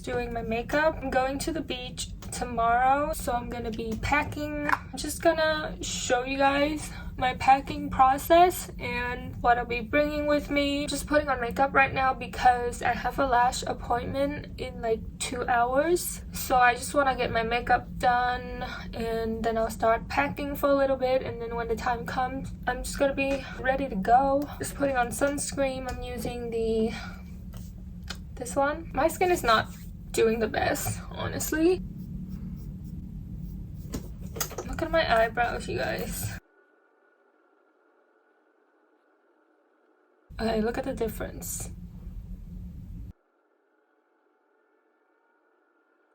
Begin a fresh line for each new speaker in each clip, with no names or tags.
doing my makeup. I'm going to the beach tomorrow, so I'm gonna be packing. I'm just gonna show you guys my packing process and what I'll be bringing with me. Just putting on makeup right now because I have a lash appointment in like 2 hours, so I just want to get my makeup done and then I'll start packing for a little bit, and then when the time comes I'm just gonna be ready to go. Just putting on sunscreen. I'm using this one. My skin is not doing the best, honestly. Look at my eyebrows, you guys. Okay, look at the difference.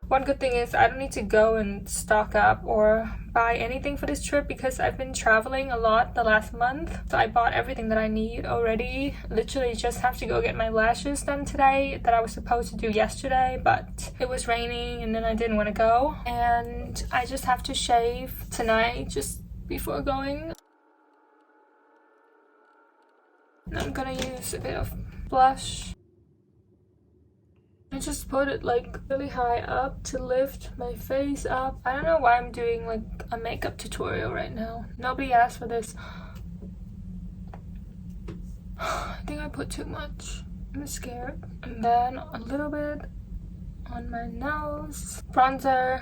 One good thing is I don't need to go and stock up or buy anything for this trip because I've been traveling a lot the last month. So I bought everything that I need already. Literally just have to go get my lashes done today that I was supposed to do yesterday, but it was raining and then I didn't want to go. And I just have to shave tonight just before going. I'm gonna use a bit of blush. I just put it like really high up to lift my face up. I don't know why I'm doing like a makeup tutorial right now. Nobody asked for this. I think I put too much. I'm scared. And then a little bit on my nose. Bronzer.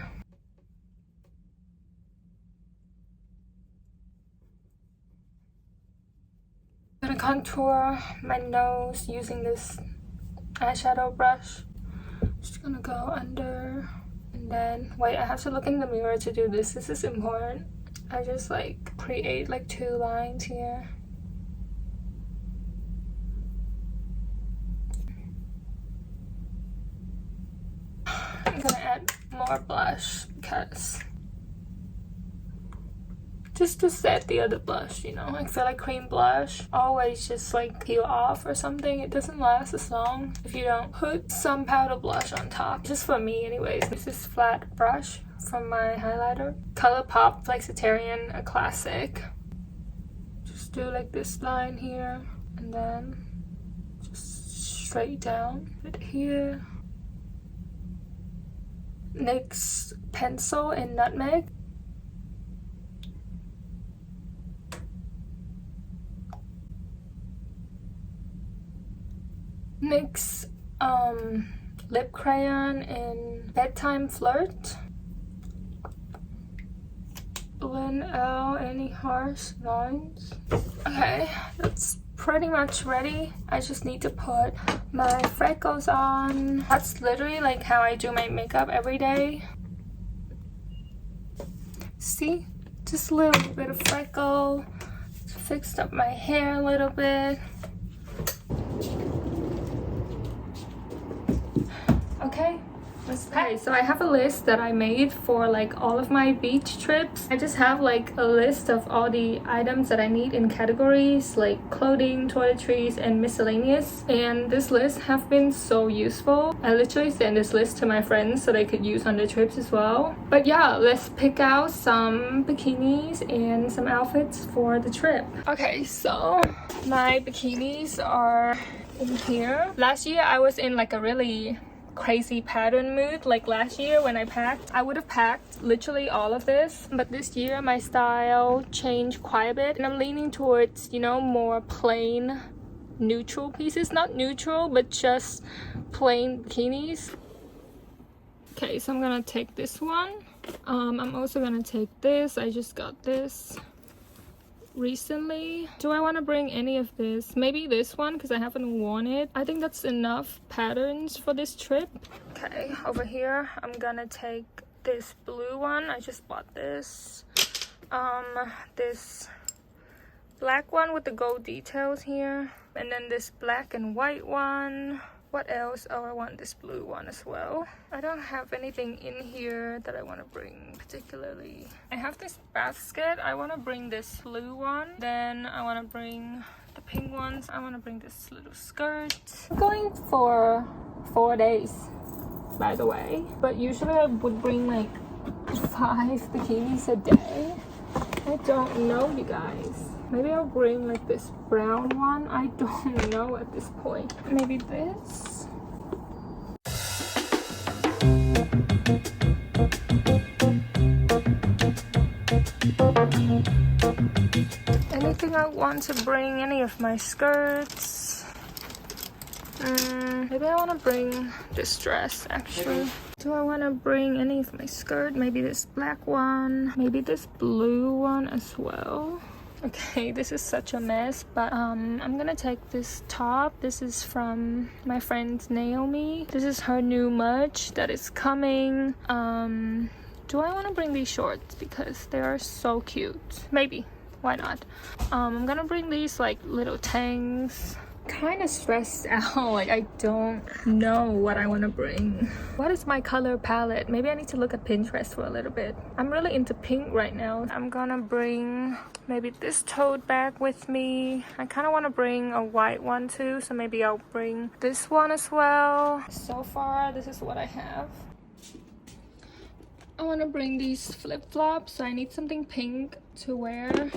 I'm gonna contour my nose using this eyeshadow brush. Just gonna go under, and then wait, I have to look in the mirror to do this. This is important. I just like create like 2 lines here. I'm gonna add more blush because just to set the other blush, you know. I feel like cream blush always just like peel off or something. It doesn't last as long if you don't put some powder blush on top. Just for me anyways. This is flat brush from my highlighter. ColourPop Flexitarian, a classic. Just do like this line here and then just straight down. Put here. NYX pencil in Nutmeg. NYX lip crayon in Bedtime Flirt. Blend out any harsh lines. Okay, that's pretty much ready. I just need to put my freckles on. That's literally like how I do my makeup every day. See? Just a little bit of freckle. Fixed up my hair a little bit. Okay, so I have a list that I made for like all of my beach trips. I just have like a list of all the items that I need in categories like clothing, toiletries, and miscellaneous. And this list have been so useful. I literally sent this list to my friends so they could use on their trips as well. But yeah, let's pick out some bikinis and some outfits for the trip. Okay, so my bikinis are in here. Last year I was in like a really crazy pattern mood. Like last year when I packed, I would have packed literally all of this, but this year my style changed quite a bit and I'm leaning towards, you know, more plain neutral pieces. Not neutral, but just plain bikinis. Okay, so I'm gonna take this one. I'm also gonna take this. I just got this recently. Do I want to bring any of this? Maybe this one because I haven't worn it. I think that's enough patterns for this trip. Okay, over here I'm gonna take this blue one. I just bought this. This black one with the gold details here, and then this black and white one. What else? Oh, I want this blue one as well. I don't have anything in here that I want to bring particularly. I have this basket. I want to bring this blue one. Then I want to bring the pink ones. I want to bring this little skirt. I'm going for 4 days, by the way. But usually I would bring like 5 bikinis a day. I don't know, you guys. Maybe I'll bring like this brown one. I don't know at this point. Maybe this. want to bring any of my skirts. Maybe I want to bring this dress actually. Do I want to bring any of my skirt? Maybe this black one, maybe this blue one as well. Okay, this is such a mess, but I'm gonna take this top. This is from my friend Naomi. This is her new merch that is coming. Do I want to bring these shorts because they are so cute? Maybe, why not? I'm gonna bring these like little tanks. Kind of stressed out, like I don't know what I want to bring. What is my color palette? Maybe I need to look at Pinterest for a little bit. I'm really into pink right now. I'm gonna bring maybe this tote bag with me. I kind of want to bring a white one too, so maybe I'll bring this one as well. So far this is what I have. I want to bring these flip-flops, so I need something pink to wear.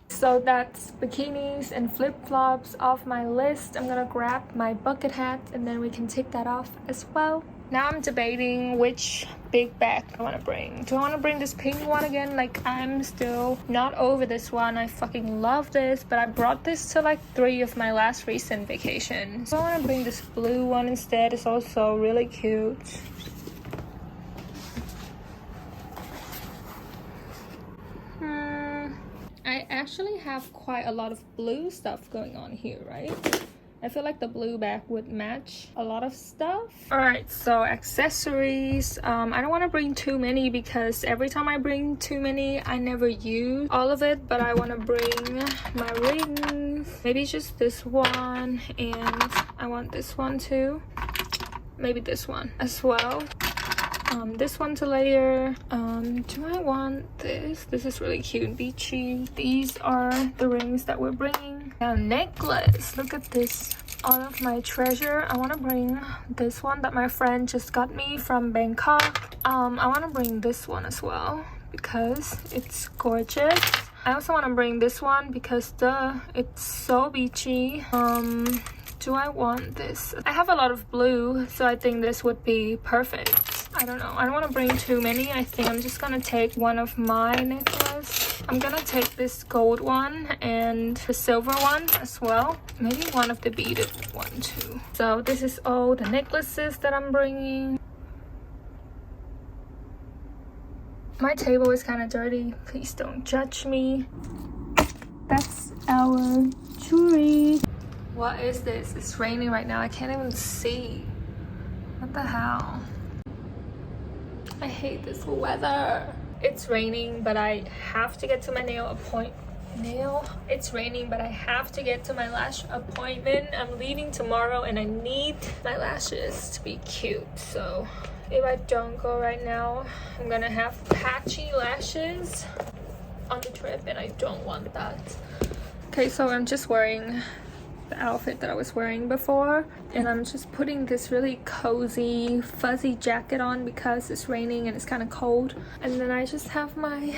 So that's bikinis and flip-flops off my list. I'm gonna grab my bucket hat and then we can take that off as well. Now I'm debating which big bag I want to bring. Do I want to bring this pink one again? Like, I'm still not over this one. I fucking love this, but I brought this to like 3 of my last recent vacations. So I want to bring this blue one instead. It's also really cute. I actually have quite a lot of blue stuff going on here, right? I feel like the blue bag would match a lot of stuff. All right, so accessories. I don't want to bring too many because every time I bring too many, I never use all of it. But I want to bring my rings. Maybe just this one, and I want this one too. Maybe this one as well. This one to layer. Do I want this? This is really cute and beachy. These are the rings that we're bringing. A necklace. Look at this. All of my treasure. I want to bring this one that my friend just got me from Bangkok. I want to bring this one as well because it's gorgeous. I also want to bring this one because it's so beachy. Do I want this? I have a lot of blue, so I think this would be perfect. I don't know. I don't want to bring too many. I think I'm just gonna take one of my necklace. I'm gonna take this gold one and the silver one as well. Maybe one of the beaded one too. So this is all the necklaces that I'm bringing. My table is kind of dirty. Please don't judge me. That's our jewelry. What is this? It's raining right now. I can't even see. What the hell? I hate this weather. It's raining, but I have to get to my It's raining, but I have to get to my lash appointment. I'm leaving tomorrow and I need my lashes to be cute. So if I don't go right now, I'm gonna have patchy lashes on the trip and I don't want that. Okay, so I'm just wearing the outfit that I was wearing before, and I'm just putting this really cozy fuzzy jacket on because it's raining and it's kind of cold. And then I just have my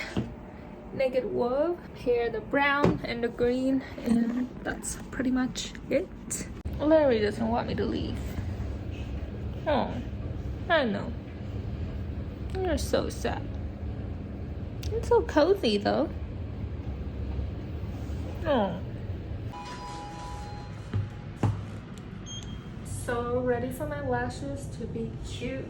naked wolf here, the brown and the green, and that's pretty much it. Larry doesn't want me to leave. Oh, I know. You're so sad. It's so cozy though. Oh. So ready for my lashes to be cute.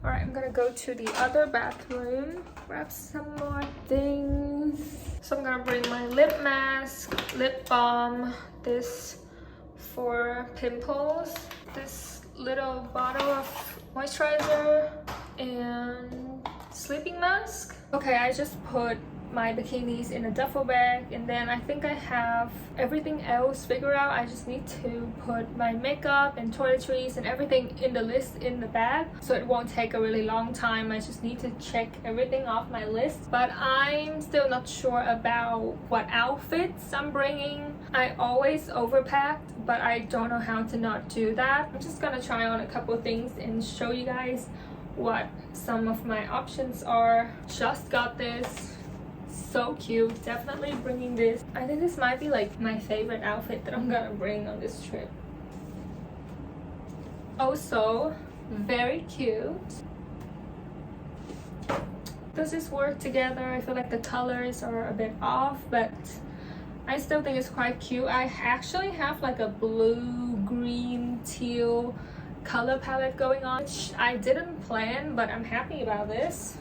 Alright, I'm gonna go to the other bathroom, grab some more things. So I'm gonna bring my lip mask, lip balm, this for pimples, this little bottle of moisturizer, and sleeping mask. Okay, I just put my bikinis in a duffel bag, and then I think I have everything else figured out. I just need to put my makeup and toiletries and everything in the list in the bag, so it won't take a really long time. I just need to check everything off my list, but I'm still not sure about what outfits I'm bringing. I always overpacked, but I don't know how to not do that. I'm just gonna try on a couple things and show you guys what some of my options are. Just got this, so cute. Definitely bringing this. I think this might be like my favorite outfit that I'm gonna bring on this trip. Also very cute. Does this work together? I feel like the colors are a bit off, but I still think it's quite cute. I actually have like a blue, green, teal color palette going on, which I didn't plan, but I'm happy about this.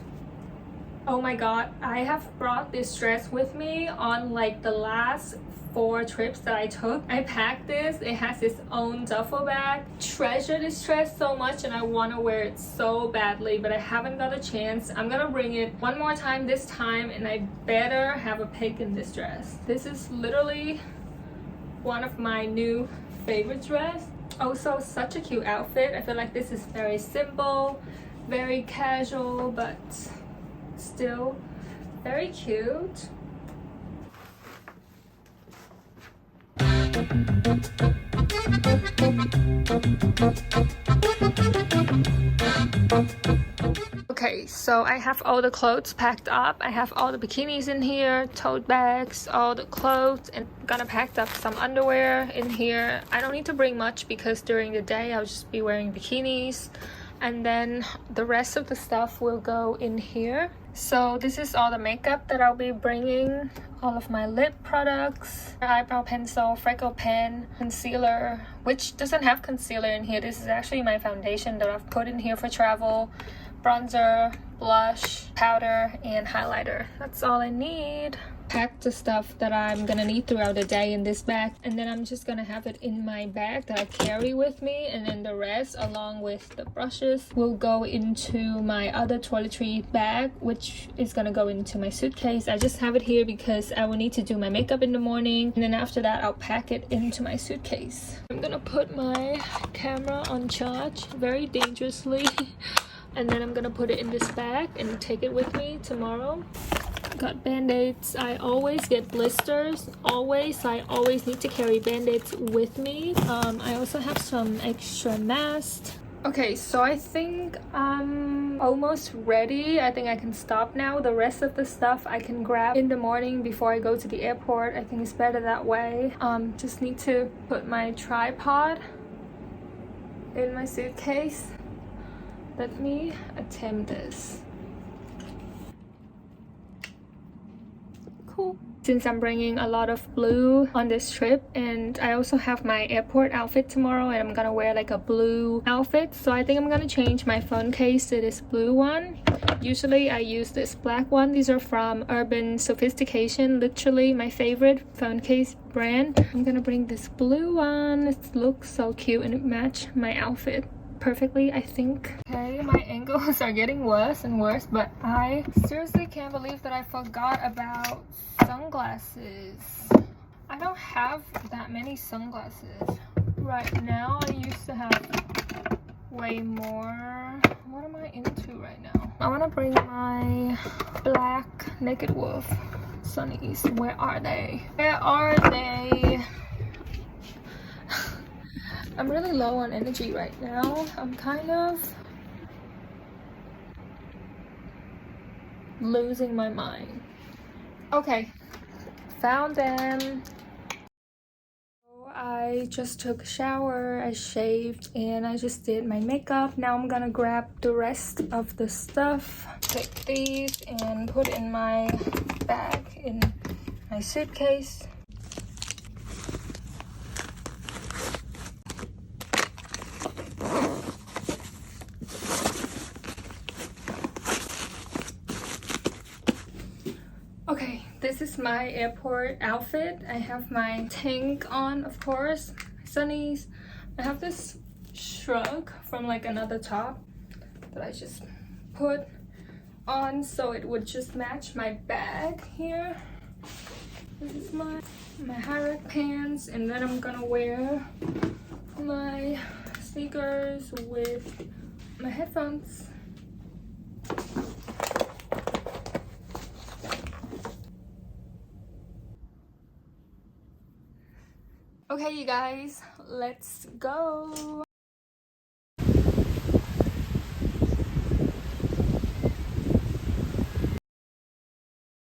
Oh my god, I have brought this dress with me on like the last 4 trips that I took. I packed this. It has its own duffel bag. Treasure this dress so much and I want to wear it so badly, but I haven't got a chance. I'm gonna bring it one more time this time, and I better have a pic in this dress. This is literally one of my new favorite dress. Also such a cute outfit. I feel like this is very simple, very casual, but still very cute. Okay, so I have all the clothes packed up. I have all the bikinis in here, tote bags, all the clothes, and I'm gonna pack up some underwear in here. I don't need to bring much because during the day I'll just be wearing bikinis, and then the rest of the stuff will go in here. So this is all the makeup that I'll be bringing. All of my lip products, eyebrow pencil, freckle pen, concealer, which doesn't have concealer in here. This is actually my foundation that I've put in here for travel, bronzer, blush, powder, and highlighter. That's all I need. Pack the stuff that I'm gonna need throughout the day in this bag, and then I'm just gonna have it in my bag that I carry with me, and then the rest along with the brushes will go into my other toiletry bag, which is gonna go into my suitcase. I just have it here because I will need to do my makeup in the morning, and then after that I'll pack it into my suitcase. I'm gonna put my camera on charge very dangerously and then I'm gonna put it in this bag and take it with me tomorrow. Got band-aids. I always get blisters, always. I always need to carry band-aids with me. I also have some extra masks. Okay, so I think I'm almost ready. I think I can stop now. The rest of the stuff I can grab in the morning before I go to the airport. I think it's better that way. Just need to put my tripod in my suitcase. Let me attempt this. Cool. Since I'm bringing a lot of blue on this trip, and I also have my airport outfit tomorrow, and I'm gonna wear like a blue outfit, so I think I'm gonna change my phone case to this blue one. Usually I use this black one. These are from Urban Sophistication, literally my favorite phone case brand. I'm gonna bring this blue one. It looks so cute and it matches my outfit perfectly, I think. Okay, my angles are getting worse and worse, but I seriously can't believe that I forgot about sunglasses. I don't have that many sunglasses right now. I used to have way more. What am I into right now? I want to bring my black Naked Wolf sunnies. Where are they? Where are they? I'm really low on energy right now. I'm kind of losing my mind. Okay, found them. I just took a shower, I shaved, and I just did my makeup. Now I'm gonna grab the rest of the stuff, take these and put in my bag in my suitcase. Okay, this is my airport outfit. I have my tank on, of course, my sunnies. I have this shrug from like another top that I just put on so it would just match my bag here. This is my high-leg pants, and then I'm gonna wear my sneakers with my headphones. Okay, you guys, let's go.